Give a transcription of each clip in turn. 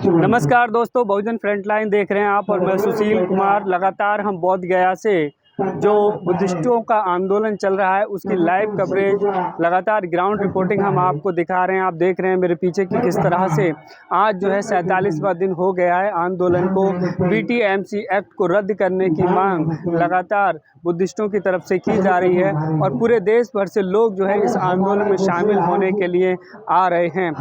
नमस्कार दोस्तों, बहुजन फ्रंटलाइन देख रहे हैं आप और मैं सुशील कुमार। लगातार हम बोध गया से जो बुद्धिस्टों का आंदोलन चल रहा है उसकी लाइव कवरेज, लगातार ग्राउंड रिपोर्टिंग हम आपको दिखा रहे हैं। आप देख रहे हैं मेरे पीछे कि किस तरह से आज जो है 47वां दिन हो गया है आंदोलन को। BTMC एक्ट को रद्द करने की मांग लगातार बुद्धिस्टों की तरफ से की जा रही है और पूरे देश भर से लोग जो है इस आंदोलन में शामिल होने के लिए आ रहे हैं।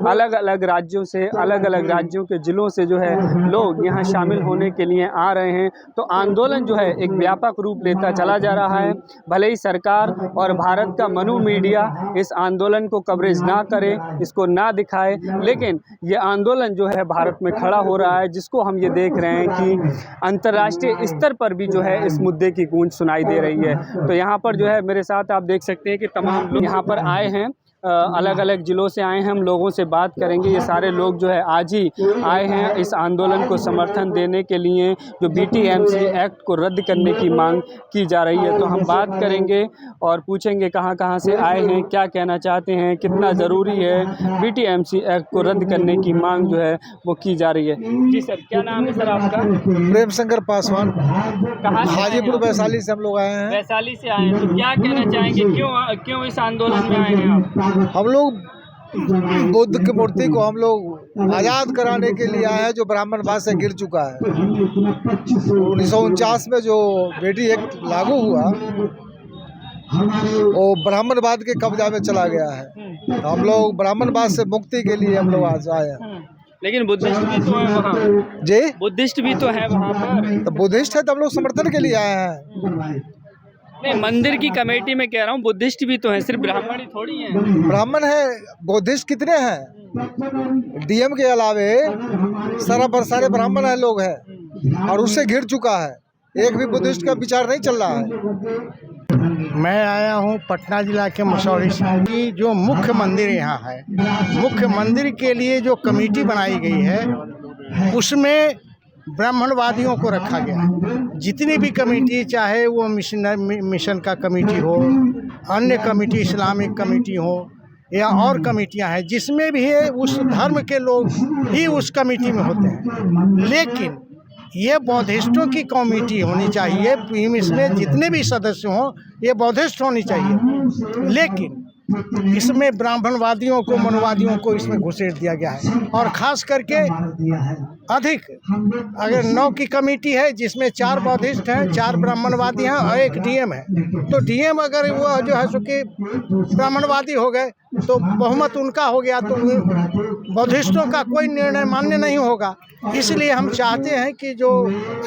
अलग अलग राज्यों से, अलग अलग राज्यों के ज़िलों से जो है लोग यहाँ शामिल होने के लिए आ रहे हैं। तो आंदोलन जो है एक व्यापक रूप लेता चला जा रहा है। भले ही सरकार और भारत का मनु मीडिया इस आंदोलन को कवरेज ना करे, इसको ना दिखाए, लेकिन ये आंदोलन जो है भारत में खड़ा हो रहा है, जिसको हम ये देख रहे हैं कि अंतर्राष्ट्रीय स्तर पर भी जो है इस मुद्दे की गूंज सुनाई दे रही है। तो यहाँ पर जो है मेरे साथ आप देख सकते हैं कि तमाम लोग यहाँ पर आए हैं, अलग अलग ज़िलों से आए हैं। हम लोगों से बात करेंगे। ये सारे लोग जो है आज ही आए हैं इस आंदोलन को समर्थन देने के लिए, जो BTMC एक्ट को रद्द करने की मांग की जा रही है। तो हम बात करेंगे और पूछेंगे कहाँ कहाँ से आए हैं, क्या कहना चाहते हैं, कितना ज़रूरी है BTMC एक्ट को रद्द करने की मांग जो है वो की जा रही है। जी सर, क्या नाम है सर आपका? प्रेम शंकर पासवान। कहाँ से? हाजीपुर वैशाली से हम लोग आए हैं। वैशाली से आए हैं। तो क्या कहना चाहेंगे, क्यों इस आंदोलन में आए हैं आप? हम लोग बुद्ध की मूर्ति को हम लोग आज़ाद कराने के लिए आए हैं, जो ब्राह्मणवाद से गिर चुका है। 1949 में जो बेटी एक्ट लागू हुआ वो ब्राह्मणवाद के कब्जा में चला गया है। हम लोग ब्राह्मणवाद से मुक्ति के लिए हम लोग आज आए हैं। लेकिन बुद्धिस्ट भी तो है वहाँ। जी, बुद्धिस्ट भी तो है वहाँ पर। तो बुद्धिस्ट है तो हम लोग समर्थन के लिए आए हैं। नहीं, मंदिर की कमेटी में कह रहा हूँ, बुद्धिस्ट भी तो है, सिर्फ ब्राह्मण ही थोड़ी है। ब्राह्मण है, बुद्धिस्ट कितने हैं? DM के अलावे सारे ब्राह्मण है लोग हैं और उससे घिर चुका है। एक भी बुद्धिस्ट का विचार नहीं चल रहा है। मैं आया हूँ पटना जिला के मसौरी से। कि जो मुख्य मंदिर यहाँ है, मुख्य मंदिर के लिए जो कमेटी बनाई गई है उसमें ब्राह्मणवादियों को रखा गया है। जितनी भी कमेटी, चाहे वो मिशन का कमेटी हो, अन्य कमेटी, इस्लामिक कमेटी हो या और कमेटियां हैं, जिसमें भी है उस धर्म के लोग ही उस कमेटी में होते हैं। लेकिन ये बौद्धिस्टों की कमेटी होनी चाहिए। इसमें जितने भी सदस्य हों ये बौद्धिस्ट होनी चाहिए। लेकिन इसमें ब्राह्मणवादियों को, मनुवादियों को इसमें घुसेड़ दिया गया है। और ख़ास करके अधिक, अगर 9 की कमेटी है जिसमें 4 बौद्धिस्ट हैं, 4 ब्राह्मणवादी हैं और 1 DM है, तो DM अगर वो जो है सो कि ब्राह्मणवादी हो गए तो बहुमत उनका हो गया, तो बौद्धिस्टों का कोई निर्णय मान्य नहीं होगा। इसलिए हम चाहते हैं कि जो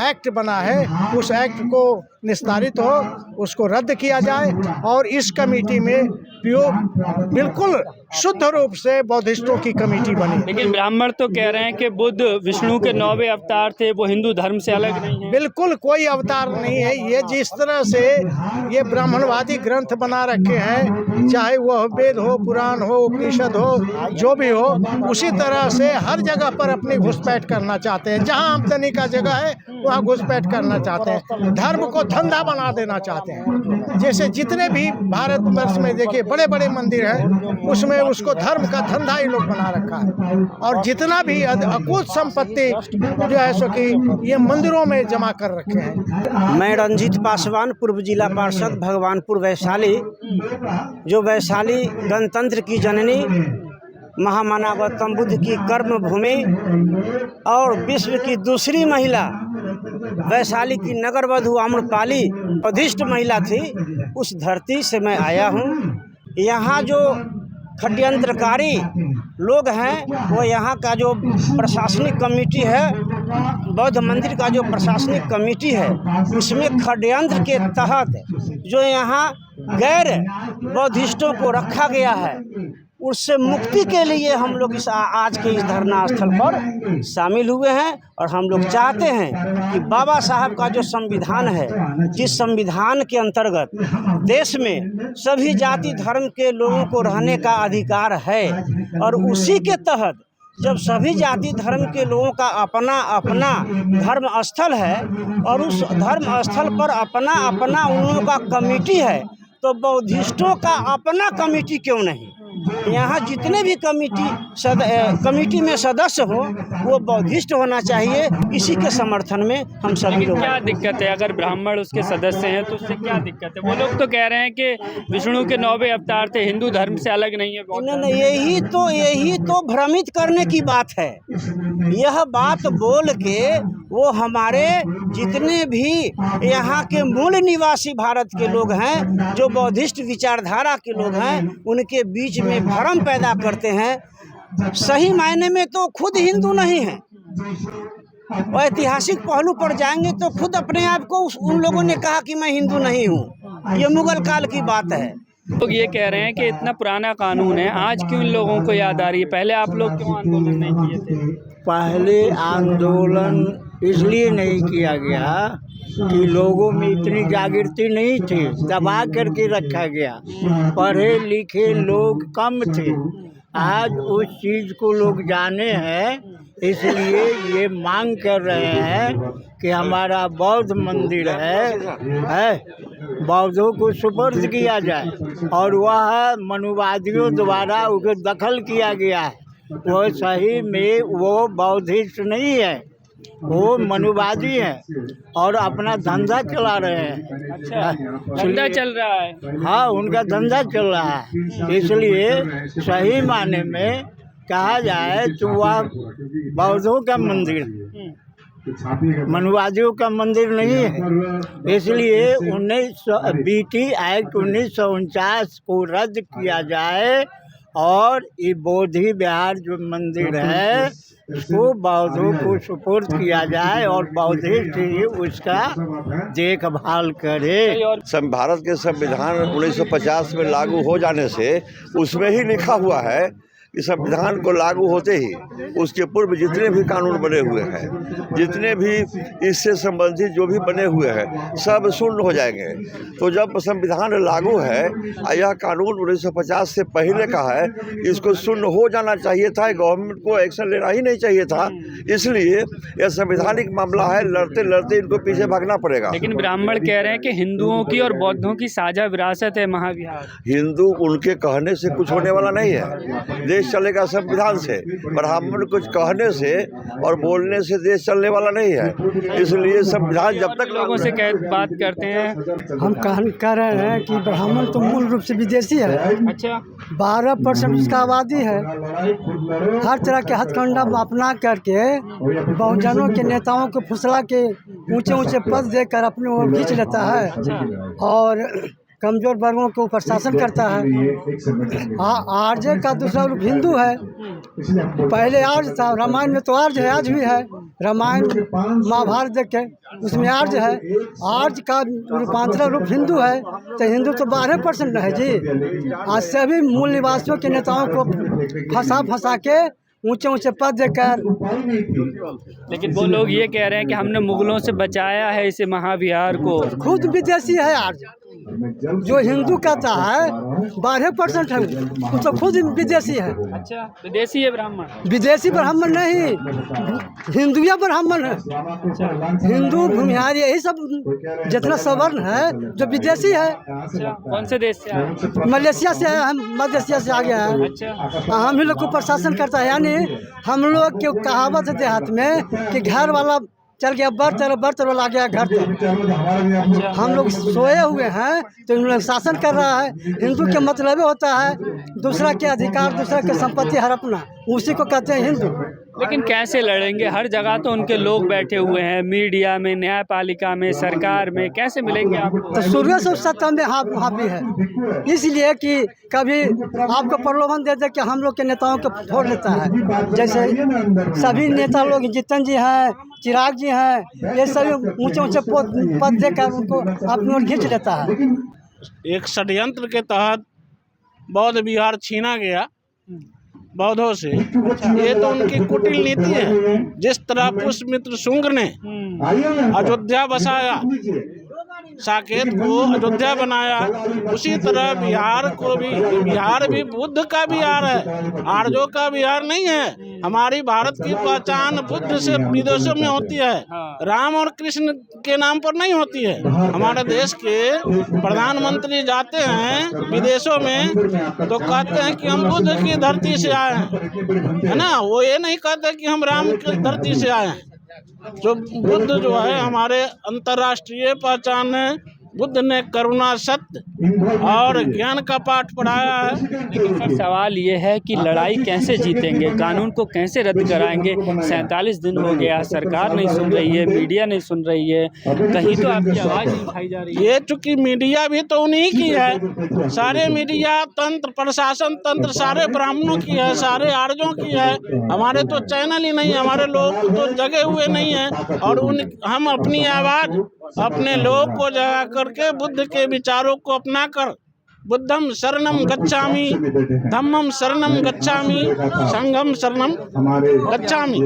एक्ट बना है उस एक्ट को निस्तारित हो, उसको रद्द किया जाए और इस कमेटी में बिल्कुल शुद्ध रूप से बौद्धिस्टों की कमेटी बने। लेकिन ब्राह्मण तो कह रहे हैं कि बुद्ध विष्णु के 9वें अवतार थे, वो हिंदू धर्म से अलग नहीं है। बिल्कुल कोई अवतार नहीं है। ये जिस तरह से ये ब्राह्मणवादी ग्रंथ बना रखे हैं, चाहे वह वेद हो, पुराण हो, उपनिषद हो, जो भी हो, उसी तरह से हर जगह पर अपनी घुसपैठ करना चाहते हैं। जहाँ आमदनी का जगह है वहाँ घुसपैठ करना चाहते हैं। धर्म को धंधा बना देना चाहते हैं। जैसे जितने भी भारतवर्ष में देखिए बड़े बड़े मंदिर हैं, उसमें उसको धर्म का धंधा ही लोग बना रखा है। और जितना भी अकूत संपत्ति जो है सो कि ये मंदिरों में जमा कर रखे हैं। मैं रंजीत पासवान, पूर्व जिला पार्षद, भगवानपुर वैशाली। जो वैशाली गणतंत्र की जननी, महामानव गौतम बुद्ध की कर्म भूमि और विश्व की दूसरी महिला, वैशाली की नगर वधू आम्रपाली बुद्धिस्ट महिला थी, उस धरती से मैं आया हूँ। यहाँ जो षड्यंत्रकारी लोग हैं वो यहाँ का जो प्रशासनिक कमेटी है, बौद्ध मंदिर का जो प्रशासनिक कमेटी है, उसमें षड्यंत्र के तहत जो यहाँ गैर बौद्धिस्टों को रखा गया है, उससे मुक्ति के लिए हम लोग इस आज के इस धरना स्थल पर शामिल हुए हैं। और हम लोग चाहते हैं कि बाबा साहब का जो संविधान है, जिस संविधान के अंतर्गत देश में सभी जाति धर्म के लोगों को रहने का अधिकार है, और उसी के तहत जब सभी जाति धर्म के लोगों का अपना अपना धर्म स्थल है और उस धर्म स्थल पर अपना अपना उन लोगों का कमेटी है, तो बौद्धिस्टों का अपना कमेटी क्यों नहीं? यहाँ जितने भी कमेटी में सदस्य हो वो बौद्धिस्ट होना चाहिए। इसी के समर्थन में हम सभी लोग। क्या दिक्कत है अगर ब्राह्मण उसके सदस्य हैं तो उससे क्या दिक्कत है? वो लोग तो कह रहे हैं कि विष्णु के 9वें अवतार थे, हिंदू धर्म से अलग नहीं है। नहीं, यही तो भ्रमित करने की बात है। यह बात बोल के वो हमारे जितने भी यहाँ के मूल निवासी भारत के लोग हैं, जो बौद्धिस्ट विचारधारा के लोग हैं, उनके बीच में भ्रम पैदा करते हैं। सही मायने में तो खुद हिंदू नहीं है। और ऐतिहासिक पहलू पर जाएंगे तो खुद अपने आप को उन लोगों ने कहा कि मैं हिंदू नहीं हूँ। ये मुगल काल की बात है। लोग ये कह रहे हैं कि इतना पुराना कानून है, आज क्यों इन लोगों को याद आ रही है? पहले आप लोग क्यों आंदोलन नहीं किए थे? पहले आंदोलन इसलिए नहीं किया गया कि लोगों में इतनी जागृति नहीं थी, दबा करके रखा गया। पढ़े लिखे लोग कम थे। आज उस चीज़ को लोग जाने हैं, इसलिए ये मांग कर रहे हैं कि हमारा बौद्ध मंदिर है बौद्धों को सुपुर्द किया जाए। और वह मनुवादियों द्वारा उसे दखल किया गया है। वो सही में वो बौद्धिस्ट नहीं है, वो मनुवादी हैं और अपना धंधा चला रहे हैं। अच्छा, धंधा चल रहा है? हाँ, उनका धंधा चल रहा है। इसलिए सही माने में कहा जाए तो वह बौद्धों का मंदिर है, मनुवादियों का मंदिर नहीं है। इसलिए BT एक्ट 1949 को रद्द किया जाए और ये बोधि विहार जो मंदिर है उसको बौद्धों को सुपुर्द किया जाए और बौद्धिस्ट ही उसका देखभाल करे। भारत के संविधान 1950 में लागू हो जाने से उसमें ही लिखा हुआ है कि संविधान को लागू होते ही उसके पूर्व जितने भी कानून बने हुए हैं, जितने भी इससे संबंधित जो भी बने हुए हैं, सब शून्य हो जाएंगे। तो जब संविधान लागू है, यह कानून 1950 से पहले का है, इसको शून्य हो जाना चाहिए था। गवर्नमेंट को एक्शन लेना ही नहीं चाहिए था। इसलिए यह संवैधानिक मामला है, लड़ते लड़ते इनको पीछे भागना पड़ेगा। लेकिन ब्राह्मण कह रहे हैं कि हिंदुओं की और बौद्धों की साझा विरासत है महाविहार। हिंदू उनके कहने से कुछ होने वाला नहीं है। देश चलेगा संविधान से, ब्राह्मण कुछ कहने से और बोलने से देश चलने वाला नहीं है। इसलिए संविधान जब तक लोगों से बात करते हैं, हम कह रहे हैं कि ब्राह्मण तो मूल रूप से विदेशी है। अच्छा, 12% उसका आबादी है। हर तरह के हथकंडा अपना करके बहुजनों के नेताओं को फुसला के ऊंचे ऊंचे पद देकर अपने ओर खींच लेता है और कमजोर वर्गों के ऊपर शासन करता है। आर्य का दूसरा रूप हिंदू है। पहले आर्य था, रामायण में तो आर्य है, आज भी है। रामायण महाभारत देख के उसमें आर्य है। आर्य का रूपांतरण रूप हिंदू है। तो हिंदू तो 12% है जी। आज सभी मूल निवासियों के नेताओं को फंसा के ऊंचे ऊंचे पद देकर। लेकिन वो लोग ये कह रहे हैं कि हमने मुगलों से बचाया है इसे महाविहार को। खुद विदेशी है आर्य। जो हिंदू कहता है 12% है, वो तो खुद विदेशी है। अच्छा, विदेशी है ब्राह्मण? विदेशी ब्राह्मण नहीं, हिंदुया ब्राह्मण है। हिंदू भूमिहार यही सब जितना सवर्ण है जो विदेशी है। अच्छा, कौन से देश से आए? मलेशिया से है, हम मध्य एशिया से आ गया है। अच्छा, हम ही लोग को प्रशासन करता है। यानी हम लोग की कहावत है देहात में कि घर वाला चल गया बर्तर वाला आ गया घर तक। हम लोग सोए हुए हैं तो इन लोग शासन कर रहा है। हिंदू के मतलब होता है दूसरा के अधिकार, दूसरा के संपत्ति हड़पना, उसी को कहते हैं हिंदू। लेकिन कैसे लड़ेंगे? हर जगह तो उनके लोग बैठे हुए हैं, मीडिया में, न्यायपालिका में, सरकार में, कैसे मिलेंगे आपको? तो शुरू से सत्ता में हावी है, इसलिए कि कभी आपको प्रलोभन दे दे कि हम लोग के नेताओं को फोड़ लेता है। जैसे सभी नेता लोग, जितन जी हैं, चिराग जी हैं, ये सभी ऊंचे ऊंचे पद देकर उनको अपनी ओर खींच लेता है। एक षड्यंत्र के तहत बौद्ध विहार छीना गया बौद्धों से। ये तो उनकी कुटिल नीति है। जिस तरह पुष्यमित्र शुंग ने अयोध्या बसाया, साकेत को अयोध्या बनाया, उसी तरह बिहार को भी, बिहार भी बुद्ध का बिहार है, आर्यों का बिहार नहीं है। हमारी भारत की पहचान बुद्ध से विदेशों में होती है, राम और कृष्ण के नाम पर नहीं होती है। हमारे देश के प्रधानमंत्री जाते हैं विदेशों में तो कहते हैं कि हम बुद्ध की धरती से आए हैं, है ना, वो ये नहीं कहते कि हम राम की धरती से आए हैं। जो बुद्ध जो है हमारे अंतर्राष्ट्रीय पहचान है। बुद्ध ने करुणा, सत्य और ज्ञान का पाठ पढ़ाया है। लेकिन सर सवाल ये है कि लड़ाई कैसे जीतेंगे, कानून को कैसे रद्द कराएंगे? 47 दिन हो गया, सरकार नहीं सुन रही है, मीडिया नहीं सुन रही है, कहीं तो आपकी आवाज़ नहीं उठाई जा रही है। ये चूंकि मीडिया भी तो उन्हीं की है, सारे मीडिया तंत्र, प्रशासन तंत्र सारे ब्राह्मणों की है, सारे आर्यों की है। हमारे तो चैनल ही नहीं, हमारे लोग तो जगे हुए नहीं हैं। और हम अपनी आवाज़ अपने लोग को जगा करके बुद्ध के विचारों को अपना कर बुद्धम शरणम गच्छामि, धम्मम शरणम गच्छामि, संघम शरणम गच्छामि।